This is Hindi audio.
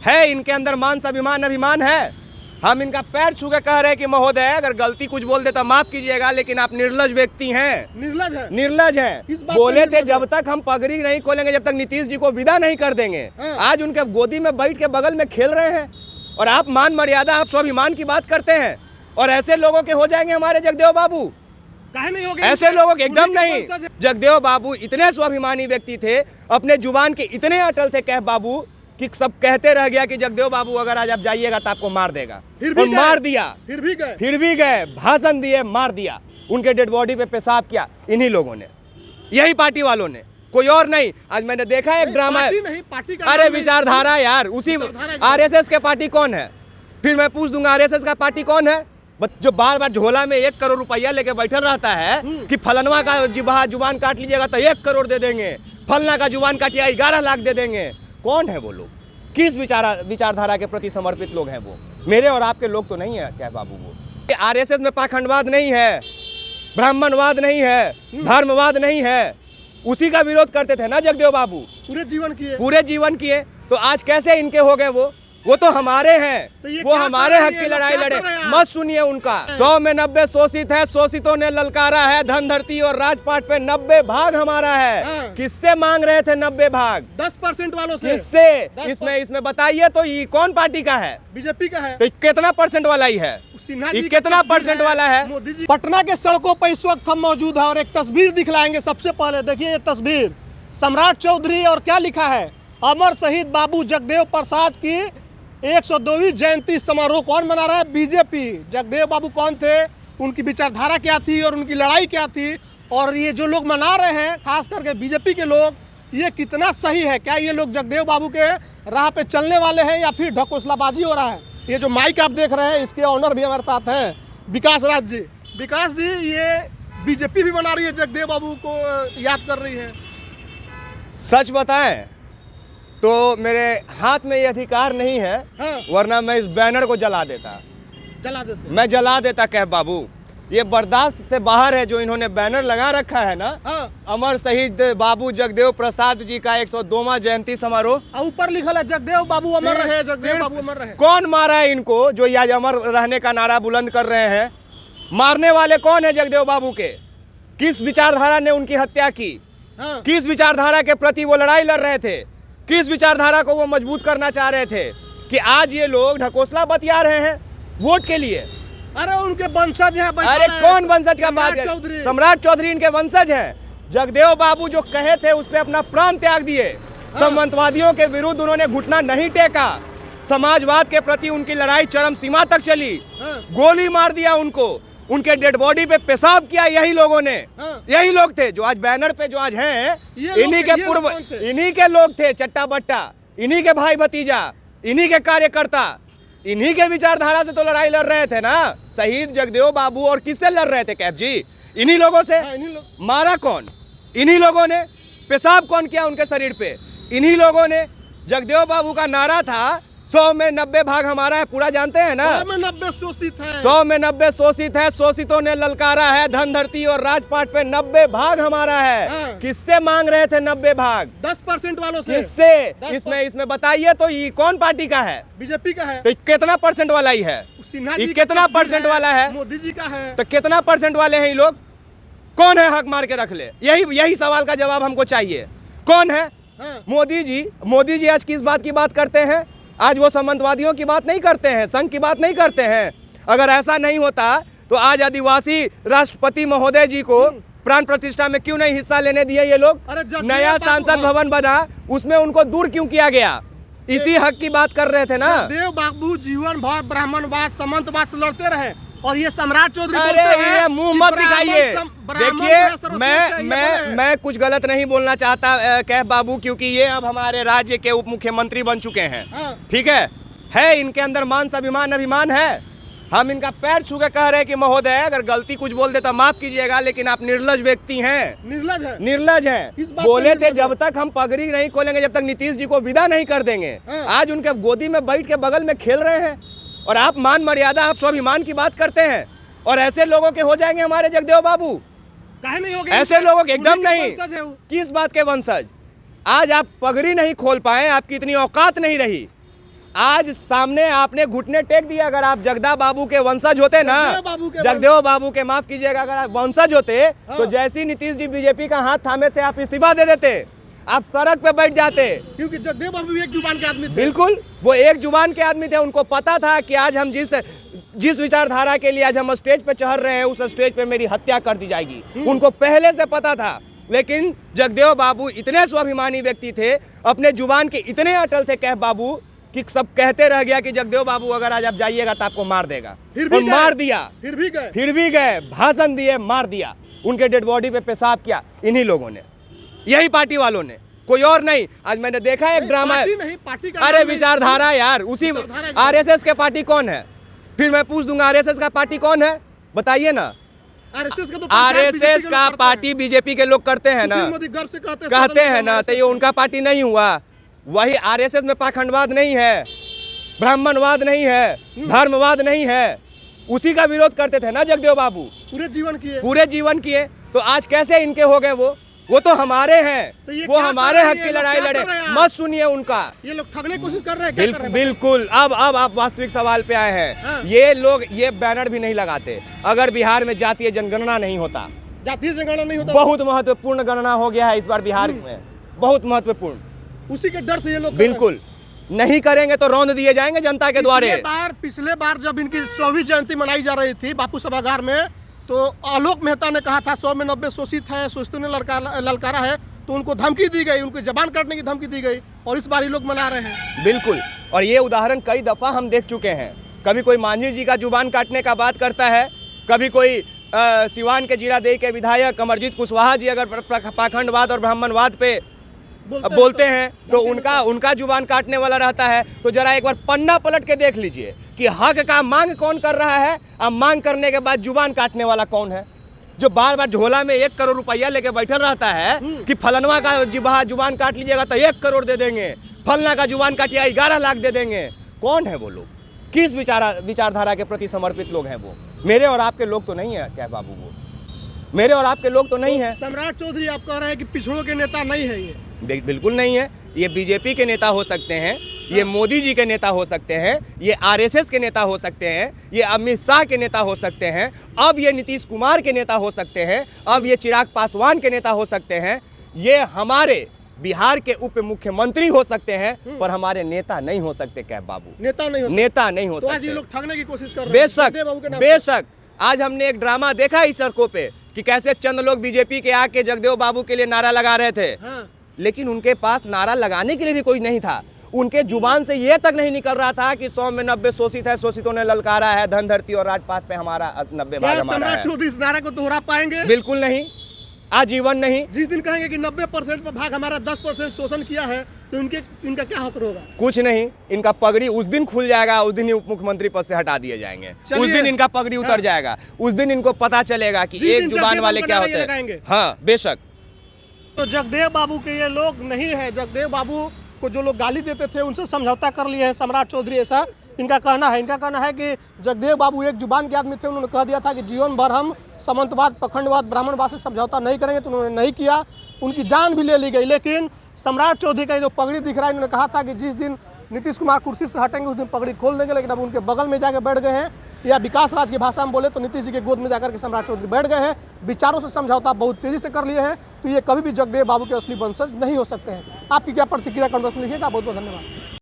है इनके अंदर मान स्वाभिमान अभिमान है। हम इनका पैर छू के कह रहे हैं कि महोदय अगर गलती कुछ बोल दे तो माफ कीजिएगा, लेकिन आप निर्लज व्यक्ति हैं, निर्लज हैं। बोले थे जब तक हम पगड़ी नहीं खोलेंगे, जब तक नीतीश जी को विदा नहीं कर देंगे। आज उनके गोदी में बैठ के बगल में खेल रहे हैं और आप मान मर्यादा, आप स्वाभिमान की बात करते हैं। और ऐसे लोगों के हो जाएंगे हमारे जगदेव बाबू, काहे नहीं हो गए? ऐसे लोगों के एकदम नहीं। जगदेव बाबू इतने स्वाभिमानी व्यक्ति थे, अपने जुबान के इतने अटल थे कह बाबू कि सब कहते रह गया कि जगदेव बाबू अगर आज आप जाइएगा तो आपको मार देगा, और मार दिया। फिर भी गए, भाषण दिए, मार दिया। उनके डेड बॉडी पे पेशाब किया इन्हीं लोगों ने, यही पार्टी वालों ने, कोई और नहीं। आज मैंने देखा एक ड्रामा है, अरे विचारधारा यार, उसी आरएसएस के पार्टी कौन है? फिर मैं पूछ दूंगा आरएसएस का पार्टी कौन है? जो बार बार झोला में 1 करोड़ रुपया लेके बैठल रहता है कि फलनवा का जुबान काट लीजिएगा तो 1 करोड़ दे देंगे, फलना का जुबान काटिया 11 लाख दे देंगे। कौन है वो लोग? किस विचारधारा के प्रति समर्पित लोग हैं वो? मेरे और आपके लोग तो नहीं है क्या बाबू? वो आरएसएस में पाखंडवाद नहीं है, ब्राह्मणवाद नहीं है, धर्मवाद नहीं है। उसी का विरोध करते थे ना जगदेव बाबू, पूरे जीवन किए। तो आज कैसे इनके हो गए? वो तो हमारे हैं, तो वो हमारे हक की लड़ाई लड़े। मत सुनिए उनका। 100 में 90 शोषित है, शोषितों ने ललकारा है, धन धरती और राजपाट पे 90 भाग हमारा है। किससे मांग रहे थे 90 भाग? 10% वालों से। किससे? इसमें बताइए तो ये कौन पार्टी का है? बीजेपी का है। तो कितना परसेंट वाला ही है? कितना परसेंट वाला है? मोदी जी। पटना के सड़कों पर इस वक्त हम मौजूद है और एक तस्वीर दिखलाएंगे। सबसे पहले देखिए ये तस्वीर, सम्राट चौधरी और क्या लिखा है, अमर शहीद बाबू जगदेव प्रसाद की 102वीं जयंती समारोह कौन मना रहा है? बीजेपी। जगदेव बाबू कौन थे, उनकी विचारधारा क्या थी और उनकी लड़ाई क्या थी, और ये जो लोग मना रहे हैं खास करके बीजेपी के लोग, ये कितना सही है? क्या ये लोग जगदेव बाबू के राह पे चलने वाले हैं या फिर ढकोसलाबाजी हो रहा है? ये जो माइक आप देख रहे हैं इसके ऑनर भी हमारे साथ हैं, विकास राज जी। विकास जी, ये बीजेपी भी मना रही है, जगदेव बाबू को याद कर रही है। सच बताएं तो मेरे हाथ में ये अधिकार नहीं है, वरना मैं इस बैनर को जला देता। मैं जला देता कह बाबू। ये बर्दाश्त से बाहर है जो इन्होंने बैनर लगा रखा है ना, अमर शहीद बाबू जगदेव प्रसाद जी का 102वां जयंती समारोह। ऊपर लिखा है जगदेव बाबू अमर रहे, जगदेव बाबू अमर रहे। कौन मारा है इनको जो ये आज अमर रहने का नारा बुलंद कर रहे हैं? मारने वाले कौन है जगदेव बाबू के? किस विचारधारा ने उनकी हत्या की? किस विचारधारा के प्रति वो लड़ाई लड़ रहे थे? किस विचारधारा को वो मजबूत करना चाह रहे थे कि आज ये लोग ढकोसला बतिया रहे हैं वोट के लिए? अरे उनके वंशज हैं। अरे कौन वंशज का बात है? सम्राट चौधरी इनके वंशज हैं। जगदेव बाबू जो कहे थे उस पे अपना प्राण त्याग दिए। सामंतवादियों के विरुद्ध उन्होंने घुटना नहीं टेका। समाजवाद के प्रति उनकी लड़ाई चरम सीमा तक चली। गोली मार दिया उनको, उनके डेड बॉडी पे पेशाब किया यही लोगों ने। यही लोग थे जो आज बैनर पे जो आज हैं, इन्हीं के पूर्व, इन्हीं के लोग थे, चट्टा बट्टा, इन्हीं के भाई भतीजा, इन्हीं के कार्यकर्ता, इन्हीं के विचारधारा से तो लड़ाई लड़ रहे थे ना शहीद जगदेव बाबू। और किससे लड़ रहे थे कैप जी? इन्हीं लोगों से। मारा कौन? इन्हीं लोगों ने। पेशाब कौन किया उनके शरीर पे? इन्हीं लोगों ने। जगदेव बाबू का नारा था 100 में 90 भाग हमारा है, पूरा जानते हैं ना? 100 में 90 शोषित है, 100 में 90 शोषित है, शोषितों ने ललकारा है, धन धरती और राजपाट पे 90 भाग हमारा है। किससे मांग रहे थे 90 भाग? 10% वालों से। किससे? इसमें बताइए तो ये कौन पार्टी का है? बीजेपी का है। तो कितना परसेंट वाला ही है? कितना परसेंट वाला है? मोदी जी का है। तो कितना परसेंट वाले हैं ये लोग? कौन है हक मार के रख ले? यही सवाल का जवाब हमको चाहिए। कौन है? मोदी जी। मोदी जी आज किस बात की बात करते हैं? आज वो सामंतवादियों की बात नहीं करते हैं, संघ की बात नहीं करते हैं। अगर ऐसा नहीं होता तो आज आदिवासी राष्ट्रपति महोदय जी को प्राण प्रतिष्ठा में क्यों नहीं हिस्सा लेने दिए ये लोग? नया संसद भवन बना, उसमें उनको दूर क्यों किया गया? इसी हक की बात कर रहे थे ना। जगदेव बाबू जीवन भर ब्राह्मणवाद, सामंतवाद से लड़ते रहे, और ये सम्राट चौधरी बोलते हैं मुंह मत दिखाइए। देखिए मैं कुछ गलत नहीं बोलना चाहता कह बाबू, क्योंकि ये अब हमारे राज्य के उप मुख्यमंत्री बन चुके हैं। ठीक है इनके अंदर मान स्वाभिमान अभिमान है। हम इनका पैर छू के कह रहे हैं कि महोदय अगर गलती कुछ बोल दे तो माफ कीजिएगा, लेकिन आप निर्लज व्यक्ति हैं। निर्लज हैं। बोले थे जब तक हम पगड़ी नहीं खोलेंगे, जब तक नीतीश जी को विदा नहीं कर देंगे। आज उनके गोदी में बैठ के बगल में खेल रहे हैं और आप मान मर्यादा, आप स्वाभिमान की बात करते हैं। और ऐसे लोगों के हो जाएंगे हमारे जगदेव बाबू, काहे नहीं हो गए? ऐसे लोगों के एकदम नहीं। किस बात के वंशज? आज आप पगड़ी नहीं खोल पाए, आपकी इतनी औकात नहीं रही। आज सामने आपने घुटने टेक दिया। अगर आप जगदा बाबू के वंशज होते ना, जगदेव बाबू के माफ कीजिएगा, अगर आप वंशज होते तो जैसी नीतीश जी बीजेपी का हाथ थामे थे आप इस्तीफा दे देते, आप सड़क पे बैठ जाते। क्योंकि जगदेव बाबू एक जुबान के आदमी थे। बिल्कुल, वो एक जुबान के आदमी थे। उनको पता था कि आज हम जिस विचारधारा के लिए आज हम स्टेज पे चढ़ रहे हैं, उस स्टेज पे मेरी हत्या कर दी जाएगी। उनको पहले से पता था। लेकिन जगदेव बाबू इतने स्वाभिमानी व्यक्ति थे, अपने जुबान के इतने अटल थे कह बाबू, कि सब कहते रह गया कि जगदेव बाबू अगर आज आप जाइएगा तो आपको मार देगा। और मार दिया। फिर भी गए, भाषण दिए, मार दिया। उनके डेड बॉडी पे पेशाब किया इन्हीं लोगों ने, यही पार्टी वालों ने, कोई और नहीं। आज मैंने देखा एक ड्रामा है। अरे विचारधारा यार, उसी आरएसएस के पार्टी कौन है? फिर मैं पूछ दूंगा आरएसएस का पार्टी कौन है, बताइए ना। आरएसएस का पार्टी बीजेपी के लोग करते हैं ना, कहते हैं ना, तो ये उनका पार्टी नहीं हुआ। वही आरएसएस में पाखंडवाद नहीं है, ब्राह्मणवाद नहीं है, धर्मवाद नहीं है, उसी का विरोध करते थे ना जगदेव बाबू। पूरे जीवन किए। तो आज कैसे इनके हो गए? वो तो हमारे हैं, तो वो हमारे हक की लड़ाई लड़े। मत सुनिए उनका। ये लोग ठगने की कोशिश कर रहे हैं। बिल्कुल। अब आप वास्तविक सवाल पे आए हैं। हाँ। ये लोग ये बैनर भी नहीं लगाते अगर बिहार में जातीय जनगणना नहीं होता। जातीय जनगणना नहीं होता, बहुत महत्वपूर्ण गणना हो गया है इस बार बिहार में, बहुत महत्वपूर्ण। उसी के डर से ये लोग बिल्कुल नहीं करेंगे तो रौंद दिए जाएंगे जनता के द्वारे। पिछले बार जब इनकी 100वीं जयंती मनाई जा रही थी बापू सभागार में, तो आलोक मेहता ने कहा था 100 में 90 शोषित है, शोषितों ने ललकारा है, तो उनको धमकी दी गई, उनको जबान काटने की धमकी दी गई, और इस बार ये लोग मना रहे हैं। बिल्कुल। और ये उदाहरण कई दफा हम देख चुके हैं। कभी कोई मांझी जी का जुबान काटने का बात करता है, कभी कोई सिवान के जीरादेई के विधायक अमरजीत कुशवाहा जी अगर पाखंडवाद और ब्राह्मणवाद पे बोलते हैं तो उनका जुबान काटने वाला रहता है। तो जरा एक बार पन्ना पलट के देख लीजिए कि हक का मांग कौन कर रहा है, अब मांग करने के बाद जुबान काटने वाला कौन है, जो बार बार झोला में 1 करोड़ रुपया लेके बैठल रहता है कि फलनवा का जुबान काट लीजिएगा तो 1 करोड़ दे देंगे, फलना का जुबान काटिएगा 11 लाख दे देंगे। कौन है वो लोग? किस विचारधारा के प्रति समर्पित लोग हैं वो? मेरे और आपके लोग तो नहीं है क्या बाबू? वो मेरे और आपके लोग तो नहीं है। सम्राट चौधरी आप कह रहे हैं कि पिछड़ों के नेता नहीं है ये? बिल्कुल नहीं है। ये बीजेपी के नेता हो सकते हैं, ये मोदी जी के नेता हो सकते हैं, ये आरएसएस के नेता हो सकते हैं, ये अमित शाह के नेता हो सकते हैं, अब ये नीतीश कुमार के नेता हो सकते हैं, अब ये चिराग पासवान के नेता हो सकते हैं, ये हमारे बिहार के उप मुख्यमंत्री हो सकते हैं, पर हमारे नेता नहीं हो सकते। क्या बाबू? नेता नहीं हो सकते। आज ये लोग ठगने की कोशिश कर रहे हैं। बेशक। आज हमने एक ड्रामा देखा इस सड़कों पे कि कैसे चंद लोग बीजेपी के आके जगदेव बाबू के लिए नारा लगा रहे थे। हाँ। लेकिन उनके पास नारा लगाने के लिए भी कोई नहीं था। उनके जुबान से ये तक नहीं निकल रहा था कि 100 में 90 शोषित है, शोषितों ने ललकारा है, धन धरती और राजपाट पे हमारा 90 भाग हमारा है। चौधरी इस नारे को दोहरा पाएंगे? बिल्कुल नहीं, आजीवन नहीं। जिस दिन कहेंगे कि 90% पर भाग हमारा 10% शोषण किया है, तो इनका क्या हाथ होगा? कुछ नहीं। इनका पगड़ी उस दिन खुल जाएगा, उस दिन ही उप मुख्यमंत्री पद से हटा दिए जाएंगे, उस दिन इनका पगड़ी उतर जाएगा, उस दिन इनको पता चलेगा कि एक जुबान वाले क्या होते हैं। हाँ बेशक। तो जगदेव बाबू के ये लोग नहीं है। जगदेव बाबू को जो लोग गाली देते थे उनसे समझौता कर लिए हैं सम्राट चौधरी, ऐसा इनका कहना है। इनका कहना है कि जगदेव बाबू एक जुबान के आदमी थे, उन्होंने कह दिया था कि जीवन भर हम सामंतवाद, पखंडवाद, ब्राह्मणवाद से समझौता नहीं करेंगे, तो उन्होंने नहीं किया, उनकी जान भी ले ली गई। लेकिन सम्राट चौधरी का जो पगड़ी दिख रहा है, इन्होंने कहा था कि जिस दिन नीतीश कुमार कुर्सी से हटेंगे उस दिन पगड़ी खोल देंगे, लेकिन अब उनके बगल में जाकर बैठ गए हैं, या विकास राज की भाषा में बोले तो नीतीश जी के गोद में जाकर के सम्राट चौधरी बैठ गए हैं। विचारों से समझौता बहुत तेजी से कर लिए हैं, तो ये कभी भी जगदेव बाबू के असली वंशज नहीं हो सकते हैं। आपकी क्या प्रतिक्रिया कमेंट बॉक्स में लिखिएगा। बहुत बहुत धन्यवाद।